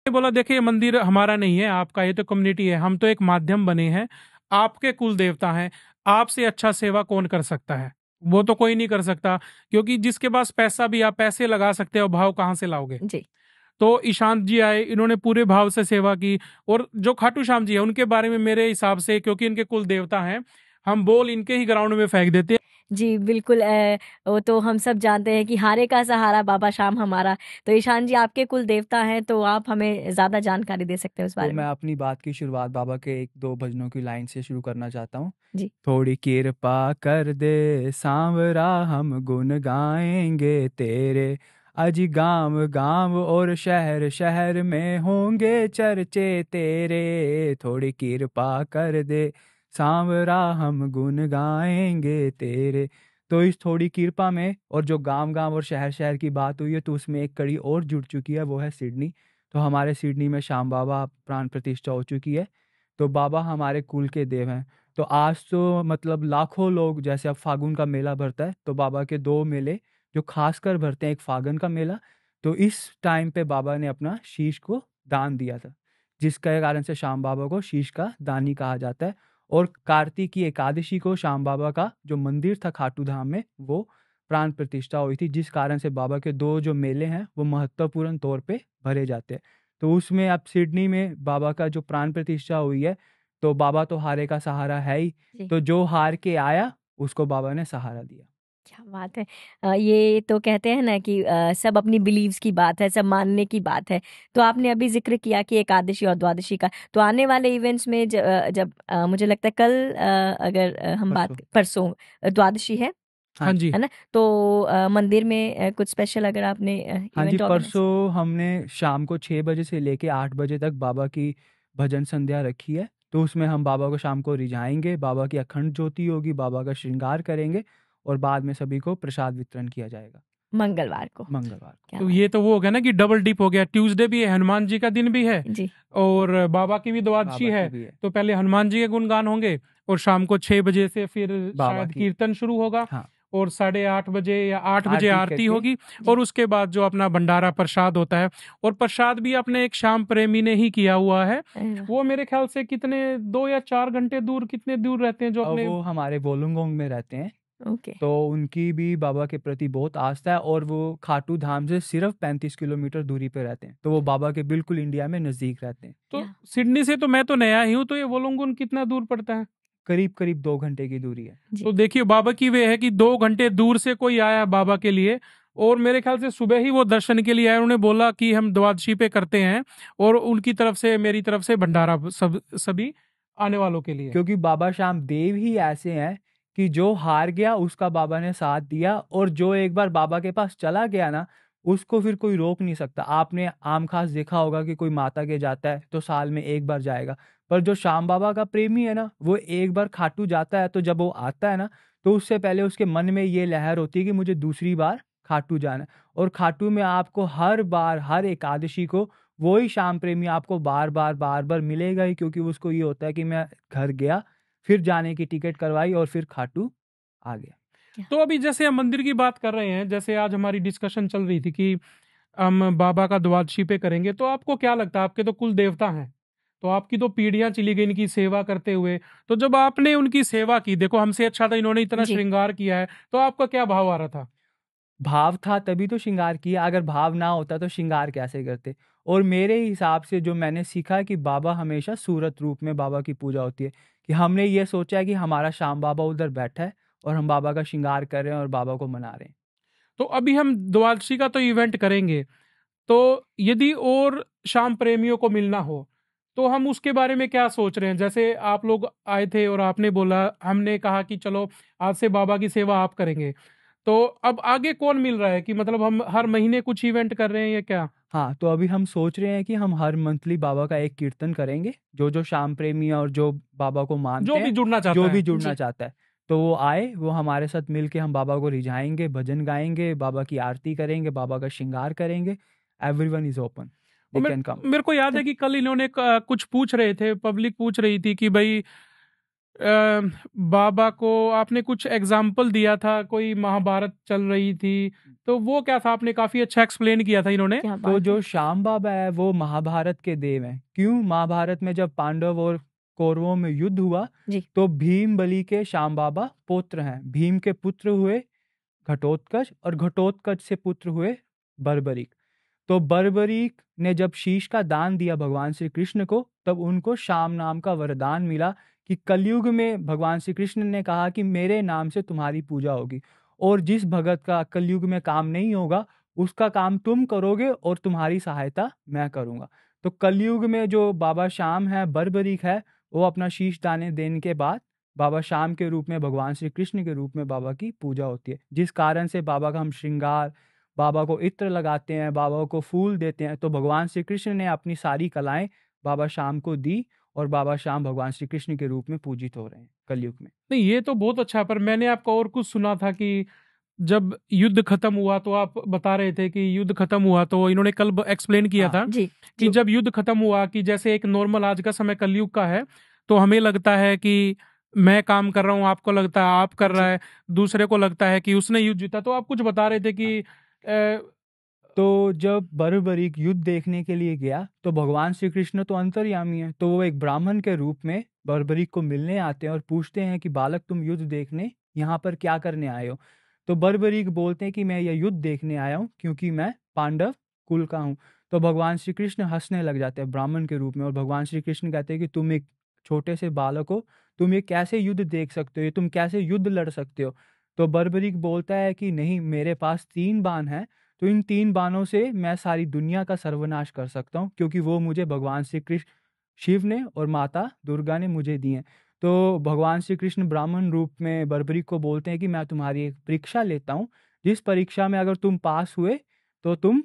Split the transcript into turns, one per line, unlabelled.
बोला देखिए ये मंदिर हमारा नहीं है, आपका, ये तो कम्युनिटी है, हम तो एक माध्यम बने हैं, आपके कुल देवता हैं, आपसे अच्छा सेवा कौन कर सकता है? वो तो कोई नहीं कर सकता, क्योंकि जिसके पास पैसा भी, आप पैसे लगा सकते हो, भाव कहाँ से लाओगे?
जी।
तो ईशांत जी आए, इन्होंने पूरे भाव से सेवा की। और जो खाटू श्याम जी है उनके बारे में मेरे हिसाब से, क्योंकि इनके कुल देवता हैं, हम बॉल इनके ही ग्राउंड में फेंक देते हैं।
जी, बिल्कुल वो तो हम सब जानते हैं कि हारे का सहारा बाबा श्याम हमारा। तो ईशान जी आपके कुल देवता हैं, तो आप हमें ज़्यादा जानकारी दे सकते हैं उस
तो
बारे
मैं
में।
अपनी बात की शुरुआत बाबा के एक दो भजनों की लाइन से शुरू करना चाहता हूँ।
जी।
थोड़ी कृपा कर दे सांवरा, हम गुन गाएंगे तेरे, अज गांव गांव और शहर शहर में होंगे चर्चे तेरे। थोड़ी कृपा कर दे सांवरा, हम गुन गाएंगे तेरे। तो इस थोड़ी कृपा में, और जो गांव गांव और शहर शहर की बात हुई है, तो उसमें एक कड़ी और जुड़ चुकी है, वो है सिडनी। तो हमारे सिडनी में श्याम बाबा प्राण प्रतिष्ठा हो चुकी है। तो बाबा हमारे कुल के देव हैं। तो आज तो मतलब लाखों लोग, जैसे अब फागुन का मेला भरता है, तो बाबा के दो मेले जो खासकर भरते हैं, एक फागुन का मेला, तो इस टाइम पे बाबा ने अपना शीश को दान दिया था, जिसके कारण से श्याम बाबा को शीश का दानी कहा जाता है। और कार्तिक की एकादशी को श्याम बाबा का जो मंदिर था खाटू धाम में, वो प्राण प्रतिष्ठा हुई थी, जिस कारण से बाबा के दो जो मेले हैं वो महत्वपूर्ण तौर पे भरे जाते हैं। तो उसमें अब सिडनी में बाबा का जो प्राण प्रतिष्ठा हुई है, तो बाबा तो हारे का सहारा है ही,
जी।
तो जो हार के आया उसको बाबा ने सहारा दिया।
क्या बात है। ये तो कहते हैं ना कि सब अपनी बिलीव्स की बात है, सब मानने की बात है। तो आपने अभी ज़िक्र किया कि एकादशी और द्वादशी का, तो आने वाले इवेंट्स में जब मुझे लगता है कल, अगर हम
परसों।
बात परसों द्वादशी है
हाँ
हाँ
जी।
जी।
है ना? तो मंदिर में कुछ स्पेशल अगर आपने
हाँ जी,
इवेंट ऑर्गेनाइज।
परसों हमने शाम को 6 बजे से लेके 8 बजे तक बाबा की भजन संध्या रखी है। तो उसमें हम बाबा को शाम को रिझाएंगे, बाबा की अखंड ज्योति होगी, बाबा का श्रृंगार करेंगे, और बाद में सभी को प्रसाद वितरण किया जाएगा
मंगलवार को।
मंगलवार को।
क्या
तो
बात।
ये तो वो हो गया ना कि डबल डिप हो गया, ट्यूसडे भी है, हनुमान जी का दिन भी है,
जी।
और बाबा की भी द्वादशी
बाबा की
है।
भी है।
तो पहले हनुमान जी के गुणगान होंगे, और शाम को 6 बजे से फिर
बाबा
शायद
की।
कीर्तन शुरू होगा,
हाँ।
और 8:30 बजे या 8 बजे
आरती
आरती
करके।
होगी।
जी।
और उसके बाद जो अपना भंडारा प्रसाद होता है, और प्रसाद भी अपने एक श्याम प्रेमी ने ही किया हुआ है।
अरे वाह।
वो मेरे ख्याल से कितने 2 या 4 घंटे दूर, कितने दूर रहते हैं जो
अब
अपने।
वो हमारे वोलुंगोंग में रहते हैं,
ओके।
तो उनकी भी बाबा के प्रति बहुत आस्था है, और वो खाटू धाम से सिर्फ 35 किलोमीटर दूरी पे रहते हैं, तो वो बाबा के बिल्कुल इंडिया में नज़दीक रहते हैं।
तो
क्या।
सिडनी से तो मैं तो नया ही हूँ, तो ये वोलोंगुन कितना दूर पड़ता है?
करीब करीब 2 घंटे की दूरी है।
जी।
तो देखिए बाबा की वे है कि 2 घंटे दूर से कोई आया बाबा के लिए, और मेरे ख्याल से सुबह ही वो दर्शन के लिए आए, उन्होंने बोला कि हम द्वादशी पे करते हैं, और उनकी तरफ से, मेरी तरफ से भंडारा सब सभी आने वालों के लिए।
क्योंकि बाबा श्याम देव ही ऐसे हैं कि जो हार गया उसका बाबा ने साथ दिया, और जो एक बार बाबा के पास चला गया ना, उसको फिर कोई रोक नहीं सकता। आपने आम खास देखा होगा कि कोई माता के जाता है तो साल में एक बार जाएगा, पर जो श्याम बाबा का प्रेमी है ना, वो एक बार खाटू जाता है, तो जब वो आता है ना, तो उससे पहले उसके मन में ये लहर होती है कि मुझे दूसरी बार खाटू जाना है। और खाटू में आपको हर बार, हर एकादशी को वही श्याम प्रेमी आपको बार बार बार बार मिलेगा ही, क्योंकि उसको ये होता है कि मैं घर गया, फिर जाने की टिकट करवाई, और फिर खाटू आ गया।
क्या।
तो अभी जैसे हम मंदिर की बात कर रहे हैं, जैसे आज हमारी डिस्कशन चल रही थी कि हम बाबा का द्वादशी पे करेंगे, तो आपको क्या लगता है, आपके तो कुल देवता हैं, तो आपकी तो पीढ़ियां चली गई इनकी सेवा करते हुए, तो जब आपने उनकी सेवा की, देखो हमसे अच्छा था, इन्होंने इतना
जी।
श्रृंगार किया है, तो आपका क्या भाव आ रहा था?
भाव था तभी तो श्रृंगार किया, अगर भाव ना होता तो श्रृंगार कैसे करते। और मेरे हिसाब से जो मैंने सीखा कि बाबा हमेशा सूरत रूप में बाबा की पूजा होती है, कि हमने ये सोचा है कि हमारा श्याम बाबा उधर बैठा है, और हम बाबा का श्रृंगार कर रहे हैं और बाबा को मना रहे हैं।
तो अभी हम द्वादशी का तो इवेंट करेंगे, तो यदि और शाम प्रेमियों को मिलना हो, तो हम उसके बारे में क्या सोच रहे हैं? जैसे आप लोग आए थे और आपने बोला, हमने कहा कि चलो आज से बाबा की सेवा आप करेंगे, तो अब आगे कौन मिल रहा है, कि मतलब हम हर महीने कुछ इवेंट कर रहे हैं या क्या?
हाँ, तो अभी हम सोच रहे हैं कि हम हर मंथली बाबा का एक कीर्तन करेंगे। जो जो श्याम प्रेमी है और जो बाबा को मानते
जो भी
हैं,
जुड़ना चाहता
जो भी
है।
जुड़ना
जी।
चाहता है, तो वो आए, वो हमारे साथ मिल के हम बाबा को रिझाएंगे, भजन गाएंगे, बाबा की आरती करेंगे, बाबा का श्रृंगार करेंगे। एवरीवन इज ओपन,
और
दे कैन कम।
मेरे को याद
तो
है कि कल इन्होंने कुछ पूछ रहे थे, पब्लिक पूछ रही थी कि भाई बाबा को आपने कुछ एग्जाम्पल दिया था, कोई महाभारत चल रही थी, तो वो क्या था? आपने काफी अच्छा एक्सप्लेन किया था इन्होंने।
क्या
तो
बात
जो
है।
श्याम बाबा है वो महाभारत के देव हैं। क्यों? महाभारत में जब पांडव और कौरवों में युद्ध हुआ
जी।
तो भीम बली के श्याम बाबा पुत्र हैं। भीम के पुत्र हुए घटोत्कच और घटोत्कच से पुत्र हुए बर्बरीक। तो बर्बरीक ने जब शीश का दान दिया भगवान श्री कृष्ण को, तब उनको श्याम नाम का वरदान मिला कि कलयुग में भगवान श्री कृष्ण ने कहा कि मेरे नाम से तुम्हारी पूजा होगी, और जिस भगत का कलयुग में काम नहीं होगा उसका काम तुम करोगे और तुम्हारी सहायता मैं करूंगा। तो कलयुग में जो बाबा श्याम है, बर्बरीक है, वो अपना शीश दाने देने के बाद बाबा श्याम के रूप में, भगवान श्री कृष्ण के रूप में बाबा की पूजा होती है, जिस कारण से बाबा का हम श्रृंगार, बाबा को इत्र लगाते हैं, बाबा को फूल देते हैं। तो भगवान श्री कृष्ण ने अपनी सारी कलाएं बाबा श्याम को दी और बाबा श्याम भगवान श्री कृष्ण के रूप में पूजित हो रहे हैं कलयुग में।
नहीं, ये तो बहुत अच्छा, पर मैंने आपका और कुछ सुना था कि जब युद्ध खत्म हुआ, तो आप बता रहे थे कि युद्ध खत्म हुआ, तो इन्होंने कल एक्सप्लेन किया
हाँ
था
जी
कि
जी
जब युद्ध खत्म हुआ, कि जैसे एक नॉर्मल आज का समय कलयुग का है, तो हमें लगता है कि मैं काम कर रहा हूँ, आपको लगता है आप कर रहा
जी
है, दूसरे को लगता है कि उसने युद्ध जीता। तो आप कुछ बता रहे थे कि
तो जब बर्बरीक युद्ध देखने के लिए गया तो भगवान श्री कृष्ण तो अंतर्यामी है, तो वो एक ब्राह्मण के रूप में बर्बरीक को मिलने आते हैं और पूछते हैं कि बालक, तुम युद्ध देखने यहाँ पर क्या करने आए हो? तो बर्बरीक बोलते हैं कि मैं यह युद्ध देखने आया हूँ क्योंकि मैं पांडव कुल का हूँ। तो भगवान श्री कृष्ण हंसने लग जाते हैं ब्राह्मण के रूप में, और भगवान श्री कृष्ण कहते हैं कि तुम एक छोटे से बालक हो, तुम ये कैसे युद्ध देख सकते हो, ये तुम कैसे युद्ध लड़ सकते हो? तो बर्बरीक बोलता है कि नहीं, मेरे पास 3 बाण हैं, तो इन 3 बाणों से मैं सारी दुनिया का सर्वनाश कर सकता हूँ, क्योंकि वो मुझे भगवान श्री कृष्ण शिव ने और माता दुर्गा ने मुझे दिए हैं। तो भगवान श्री कृष्ण ब्राह्मण रूप में बर्बरीक को बोलते हैं कि मैं तुम्हारी एक परीक्षा लेता हूँ, जिस परीक्षा में अगर तुम पास हुए तो तुम